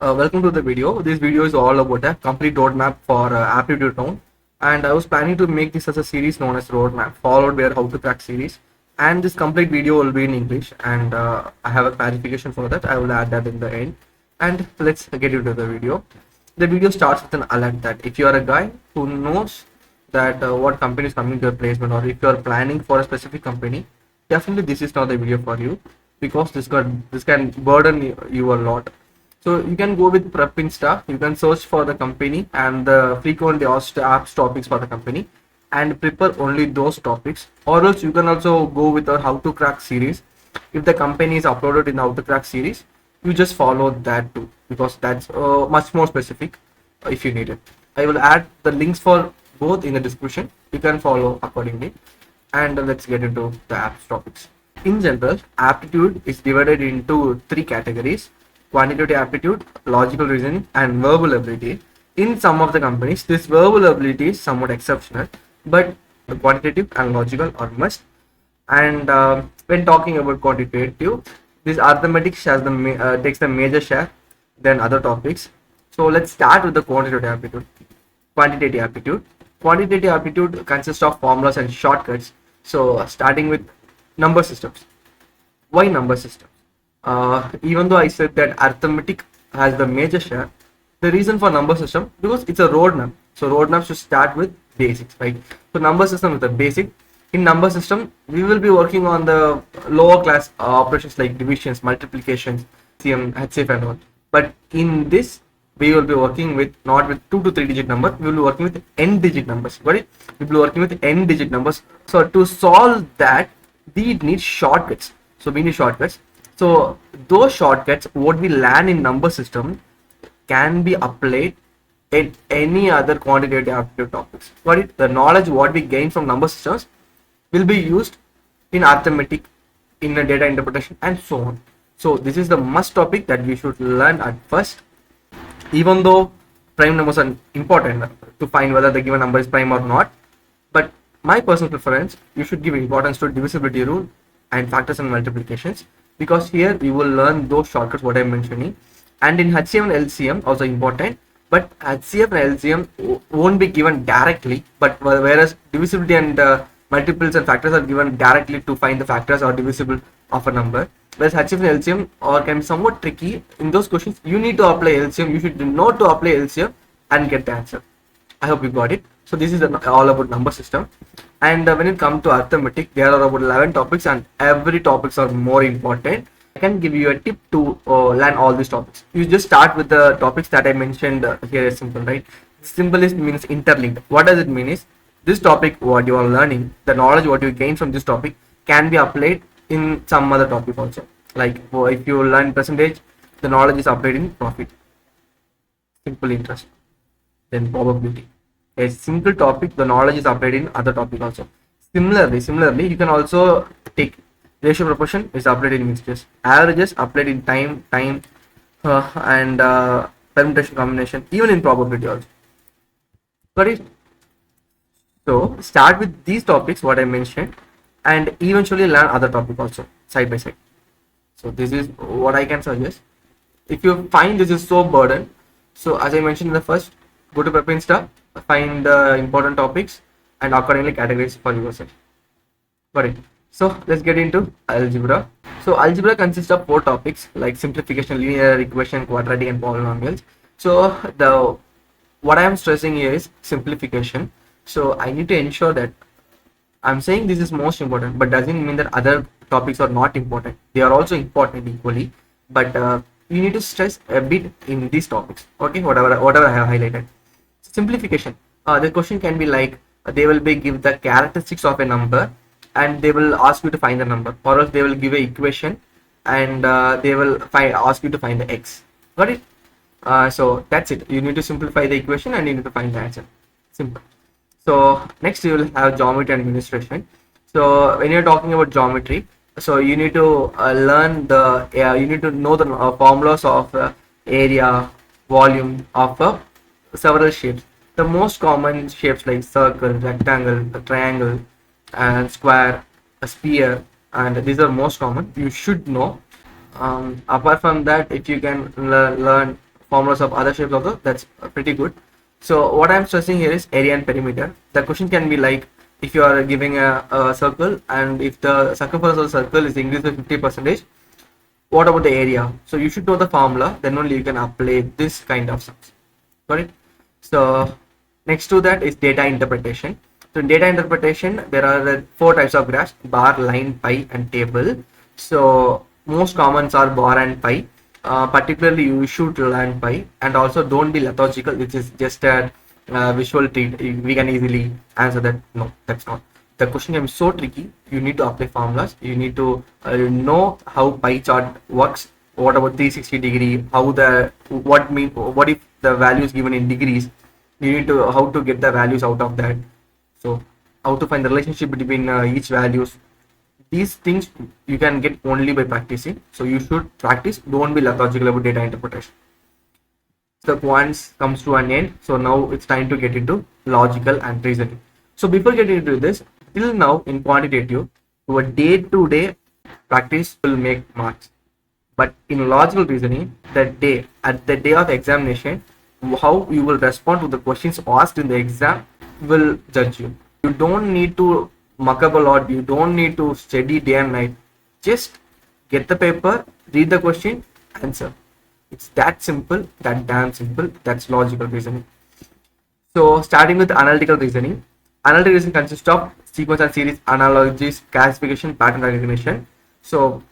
Welcome to the video. This video is all about a complete roadmap for aptitude round, and I was planning to make this as a series known as roadmap, followed by how to crack series. And this complete video will be in English, and I have a clarification for that. I will add that in the end. And let's get into the video. The video starts with an alert that if you are a guy who knows that what company is coming to your placement, or if you are planning for a specific company, definitely this is not the video for you, because this can burden you a lot. So you can go with prepping stuff. You can search for the company and the frequently asked topics for the company and prepare only those topics. Or else you can also go with a how to crack series. If the company is uploaded in the how to crack series, you just follow that too, because that's much more specific if you need it. I will add the links for both in the description. You can follow accordingly. And let's get into the apps topics. In general, aptitude is divided into three categories: quantitative aptitude, logical reasoning, and verbal ability. In some of the companies, this verbal ability is somewhat exceptional, but the quantitative and logical are must. And when talking about quantitative, this arithmetic takes the major share than other topics. So let's start with the quantitative aptitude. Quantitative aptitude. Quantitative aptitude consists of formulas and shortcuts. So starting with number systems. Why number systems? Even though I said that arithmetic has the major share, the reason for number system, because it's a roadmap. So roadmap should start with basics, right? So number system is the basic. In number system, we will be working on the lower class operations like divisions, multiplications, HCM, HCF and all. But in this, we will be working with not with 2 to 3 digit number. We will be working with n digit numbers. Got it? We will be working with n digit numbers. So to solve that, we need shortcuts. So we need shortcuts. So those shortcuts, what we learn in number system, can be applied in any other quantitative aptitude topics. Got it? The knowledge what we gain from number systems will be used in arithmetic, in a data interpretation, and so on. So this is the must topic that we should learn at first. Even though prime numbers are important to find whether the given number is prime or not, but my personal preference, you should give importance to divisibility rule and factors and multiplications, because here we will learn those shortcuts what I'm mentioning. And in HCF and LCM also important, but HCF and LCM won't be given directly, but whereas divisibility and multiples and factors are given directly to find the factors or divisible of a number. Whereas HCF and LCM can be somewhat tricky. In those questions, you need to apply LCM. You should know to apply LCM and get the answer. I hope you got it. So this is all about number system. And when it comes to arithmetic, there are about 11 topics, and every topics are more important. I can give you a tip to learn all these topics. You just start with the topics that I mentioned here is simple, right? Simple is means interlinked. What does it mean is, this topic what you are learning, the knowledge what you gain from this topic can be applied in some other topic also. Like if you learn percentage, the knowledge is applied in profit, simple interest, then probability. A simple topic, the knowledge is applied in other topic also. Similarly, you can also take ratio proportion is applied in mixtures, averages applied in time, and permutation combination, even in probability also. Got it? So start with these topics what I mentioned, and eventually learn other topic also side by side. So this is what I can suggest. If you find this is so burden, so as I mentioned in the first, go to prepping stuff, find the important topics, and accordingly categorize for yourself. Got it? So let's get into algebra. So algebra consists of 4 topics like simplification, linear equation, quadratic, and polynomials. So what I am stressing here is simplification. So I need to ensure that I'm saying this is most important, but doesn't mean that other topics are not important. They are also important equally, but you need to stress a bit in these topics. Okay, whatever I have highlighted. Simplification. The question can be like, they will be give the characteristics of a number, and they will ask you to find the number, or else they will give an equation, and they will ask you to find the x. Got it? So that's it. You need to simplify the equation and you need to find the answer. Simple. So next you will have geometry and mensuration. So when you're talking about geometry, so you need to learn the you need to know the formulas of area, volume of several shapes. The most common shapes like circle, rectangle, a triangle, and square, a sphere, and these are most common. You should know. Apart from that, if you can learn formulas of other shapes also, that's pretty good. So what I'm stressing here is area and perimeter. The question can be like, if you are giving a circle, and if the circumference of the circle is increased by 50%, what about the area? So you should know the formula, then only you can apply this kind of sums. Got it? So next to that is data interpretation. So in data interpretation, there are four types of graphs: bar, line, pie, and table. So most commons are bar and pie. Particularly you should learn pie, and also don't be lethargical, which is just a visual treat. We can easily answer that. No, that's not. The question is so tricky. You need to apply formulas. You need to know how pie chart works. What about 360-degree? What if the value is given in degrees? You need to how to get the values out of that. So how to find the relationship between each values. These things you can get only by practicing. So you should practice. Don't be lethargical about data interpretation. The quants comes to an end. So now it's time to get into logical and reasoning. So before getting into this, till now in quantitative, your day-to-day practice will make marks. But in logical reasoning, at the day of examination, how you will respond to the questions asked in the exam will judge you. You don't need to muck up a lot. You don't need to study day and night. Just get the paper, read the question, answer. It's that simple, that damn simple. That's logical reasoning. So starting with analytical reasoning. Analytical reasoning consists of sequence and series, analogies, classification, pattern recognition. So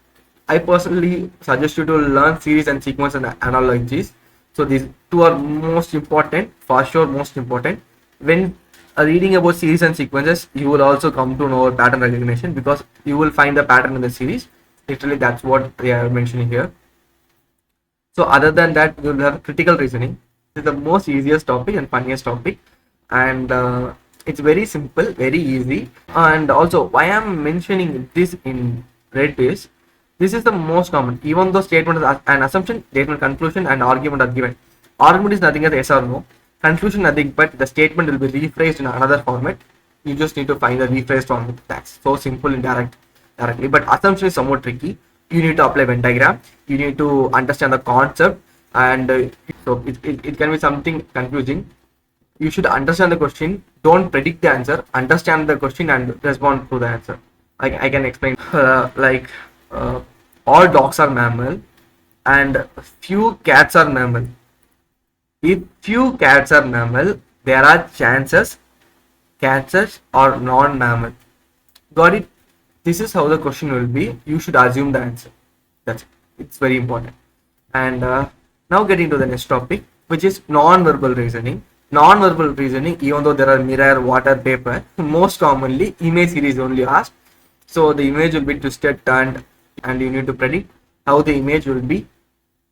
I personally suggest you to learn series and sequence and analogies. So these two are most important, for sure most important. When reading about series and sequences, you will also come to know pattern recognition, because you will find the pattern in the series. Literally, that's what they are mentioning here. So other than that, you will have critical reasoning. This is the most easiest topic and funniest topic, and it's very simple, very easy. And also, why I'm mentioning this in red is, this is the most common. Even though statement is an assumption, statement, conclusion, and argument are given. Argument is nothing as yes or no. Conclusion nothing, but the statement will be rephrased in another format. You just need to find the rephrased format. That's so simple and directly. But assumption is somewhat tricky. You need to apply Venn diagram. You need to understand the concept, and so it can be something confusing. You should understand the question. Don't predict the answer. Understand the question and respond to the answer. I can explain. All dogs are mammal, and few cats are mammal. If few cats are mammal, there are chances cats are non-mammal. Got it? This is how the question will be. You should assume the answer. That's it. It's very important. And now getting to the next topic, which is non-verbal reasoning. Non-verbal reasoning, even though there are mirror, water, paper, most commonly image series only asked. So the image will be twisted, turned, and you need to predict how the image will be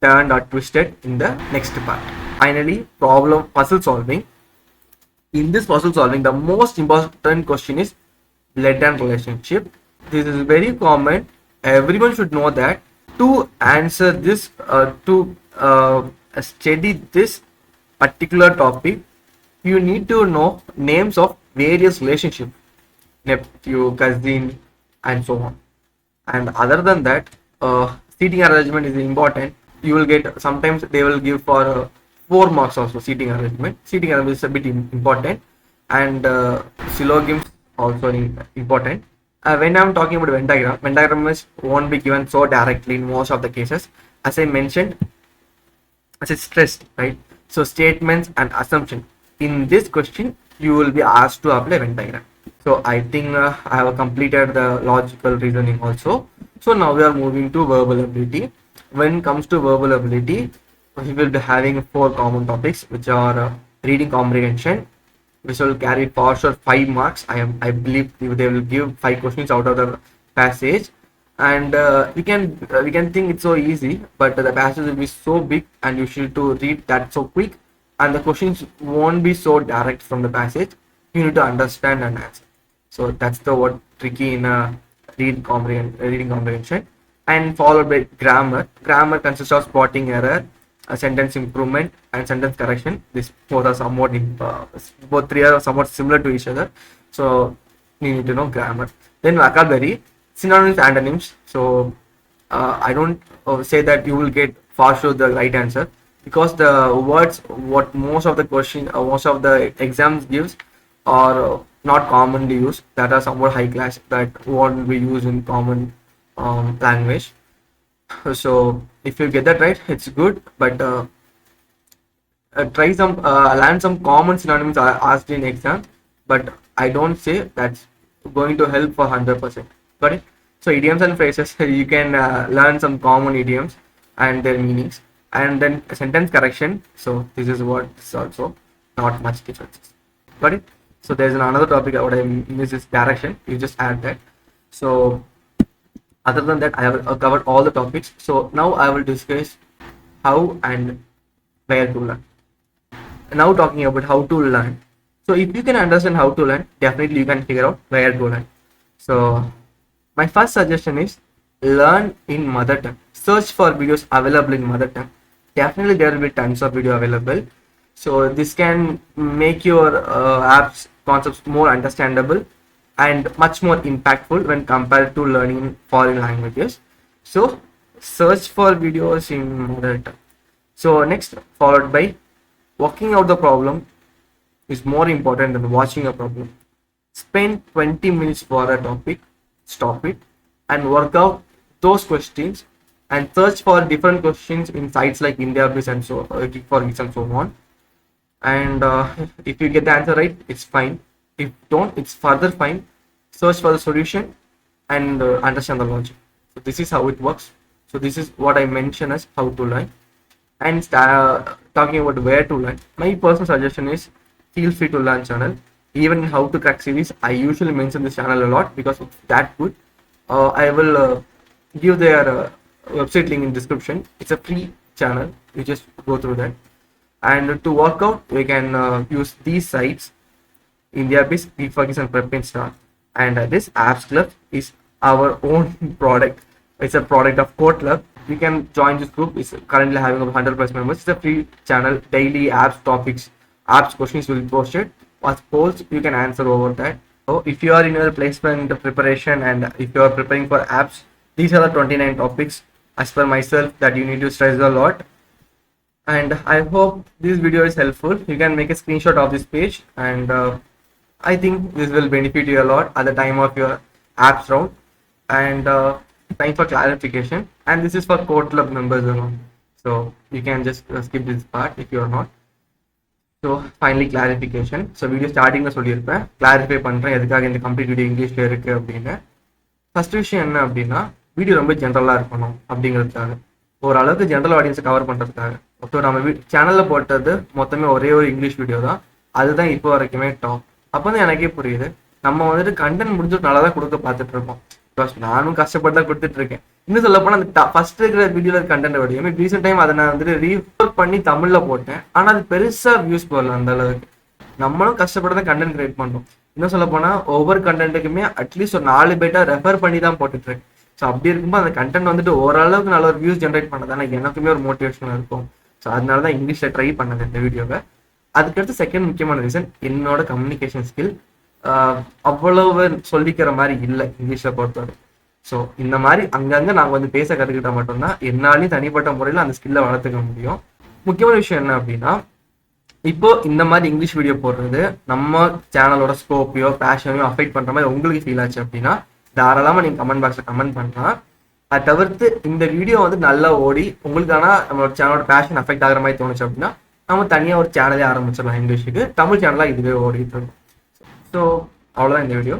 turned or twisted in the next part. Finally, puzzle solving. In this puzzle solving, the most important question is blood and relationship. This is very common. Everyone should know that. To answer this, to study this particular topic, you need to know names of various relationships, nephew, cousin, and so on. And other than that, seating arrangement is important. You will get, sometimes they will give for 4 marks also. Seating arrangement is a bit important, and syllogisms also important. When I'm talking about Venn diagram won't be given so directly in most of the cases. As I mentioned, as I stressed, right? So statements and assumption. In this question, you will be asked to apply Venn diagram. So I think I have completed the logical reasoning also. So now we are moving to verbal ability. When it comes to verbal ability, we will be having 4 common topics, which are reading comprehension, which will carry for sure 5 marks. I believe they will give 5 questions out of the passage, and we can think it's so easy, but the passage will be so big, and you should to read that so quick, and the questions won't be so direct from the passage. You need to understand and answer. So that's the what tricky in reading comprehension, and followed by grammar. Grammar consists of spotting error, a sentence improvement, and sentence correction. These both are somewhat both 3 are somewhat similar to each other, so you need to know grammar. Then vocabulary, synonyms, antonyms. So I don't say that you will get for sure the right answer. because the words what most of the question most of the exams gives are not commonly used, that are somewhat high class, that won't be used in common language. So if you get that right, it's good, but try some learn some common synonyms are asked in exam, but I don't say that's going to help for 100%. Got it? So idioms and phrases, you can learn some common idioms and their meanings, and then sentence correction. So this is what is also not much differences. Got it? So there's another topic what I miss is direction. You just add that. So other than that, I have covered all the topics. So now I will discuss how and where to learn. Now talking about how to learn. So if you can understand how to learn, definitely you can figure out where to learn. So my first suggestion is learn in mother tongue. Search for videos available in mother tongue. Definitely there will be tons of video available. So this can make your apps concepts more understandable and much more impactful when compared to learning foreign languages. So search for videos in mother tongue. So next, followed by working out the problem is more important than watching a problem. Spend 20 minutes for a topic, stop it, and work out those questions and search for different questions in sites like IndiaBiz and so Geek4Geeks and so on. And if you get the answer right, it's fine. If don't, it's further fine. Search for the solution and understand the logic. So this is how it works. So this is what I mention as how to learn. And talking about where to learn, my personal suggestion is feel free to learn channel. Even in how to crack series, I usually mention this channel a lot because it's that good. I will give their website link in description. It's a free channel. You just go through that. And to work out, we can use these sites: IndiaBiz, Geek4Geeks, and Prep Star. And this Apps Club is our own product. It's a product of Code Club. You can join this group. It's currently having 100+ members. It's a free channel. Daily apps topics, apps questions will be posted. As polls, you can answer over that. So if you are in your placement preparation and if you are preparing for apps, these are the 29 topics as per myself that you need to stress a lot. And I hope this video is helpful. You can make a screenshot of this page, and I think this will benefit you a lot at the time of your apps round. And time for clarification, and this is for Code Club members alone. So you can just skip this part if you are not. So finally clarification. So video starting la sollirpen clarify பண்றேன் எதுக்காக இந்த complete video இங்கிலீஷ்ல இருக்கு அப்படினு. First விஷயம் என்ன அப்படின்னா, video ரொம்ப ஜெனரலா இருக்கணும் அப்படிங்கிறதுக்காக, ஒரு அளவுக்கு ஜெனரல் ஆடியன்ஸை கவர் பண்றதுக்காக. அப்போ நம்ம சேனல்ல போட்டது மொத்தமே ஒரே ஒரு இங்கிலீஷ் வீடியோ தான், அதுதான் இப்போ வரைக்குமே டாப். அப்போதான் எனக்கே புரியுது நம்ம வந்துட்டு கண்டென்ட் முடிஞ்சு நல்லா தான் கொடுக்க பார்த்துட்டு இருக்கோம். பிகாஸ் நானும் கஷ்டப்பட்டு தான் கொடுத்துட்டு இருக்கேன். இன்னும் சொல்ல போனால் அந்த ஃபர்ஸ்ட் இருக்கிற வீடியோல கண்டென்ட் வடியும் ரீசெண்ட் டைம் அதை நான் வந்துட்டு ரீஃபோர் பண்ணி தமிழ்ல போட்டேன். ஆனால் அது பெருசா வியூஸ் போடல அந்த அளவுக்கு. நம்மளும் கஷ்டப்பட்டு தான் கண்டென்ட் கிரியேட் பண்றோம். இன்னும் சொல்ல போனா ஒவ்வொரு கண்டென்ட்டுக்குமே அட்லீஸ்ட் ஒரு 4 பேட்டா ரெஃபர் பண்ணி தான் போட்டுட்டு இருக்கேன். ஸோ அப்படி இருக்கும்போது அந்த கண்டென்ட் வந்துட்டு ஓரளவுக்கு நல்ல ஒரு வியூஸ் ஜென்ரேட் பண்ணதானே எனக்குமே ஒரு மோட்டிவேஷனாக இருக்கும். ஸோ அதனால தான் இங்கிலீஷில் ட்ரை பண்ணது இந்த வீடியோவை. அதுக்கடுத்து செகண்ட் முக்கியமான ரீசன், என்னோட கம்யூனிகேஷன் ஸ்கில் அவ்வளவு சொல்லிக்கிற மாதிரி இல்லை இங்கிலீஷை பொறுத்தவரை. ஸோ இந்த மாதிரி அங்கங்கே நாங்கள் வந்து பேச கற்றுக்கிட்டா மட்டும்தான் என்னாலையும் தனிப்பட்ட முறையில் அந்த ஸ்கில்லை வளர்த்துக்க முடியும். முக்கியமான விஷயம் என்ன அப்படின்னா, இப்போ இந்த மாதிரி இங்கிலீஷ் வீடியோ போடுறது நம்ம சேனலோட ஸ்கோப்பையோ பேஷனையோ அஃபெக்ட் பண்ணுற மாதிரி உங்களுக்கு ஃபீல் ஆச்சு அப்படின்னா தாராளமாக நீங்கள் கமெண்ட் பாக்ஸில் கமெண்ட் பண்ணலாம். அதை தவிர்த்து இந்த வீடியோ வந்து நல்லா ஓடி உங்களுக்கான நம்மளோட சேனலோட பேஷன் அஃபெக்ட் ஆகிற மாதிரி தோணுச்சு அப்படின்னா நம்ம தனியாக ஒரு சேனலே ஆரம்பிச்சிடலாம் இங்கிலீஷுக்கு. தமிழ் சேனலாக இதுவே ஓடிட்டு இருக்கும். ஸோ அவ்வளோதான் இந்த வீடியோ.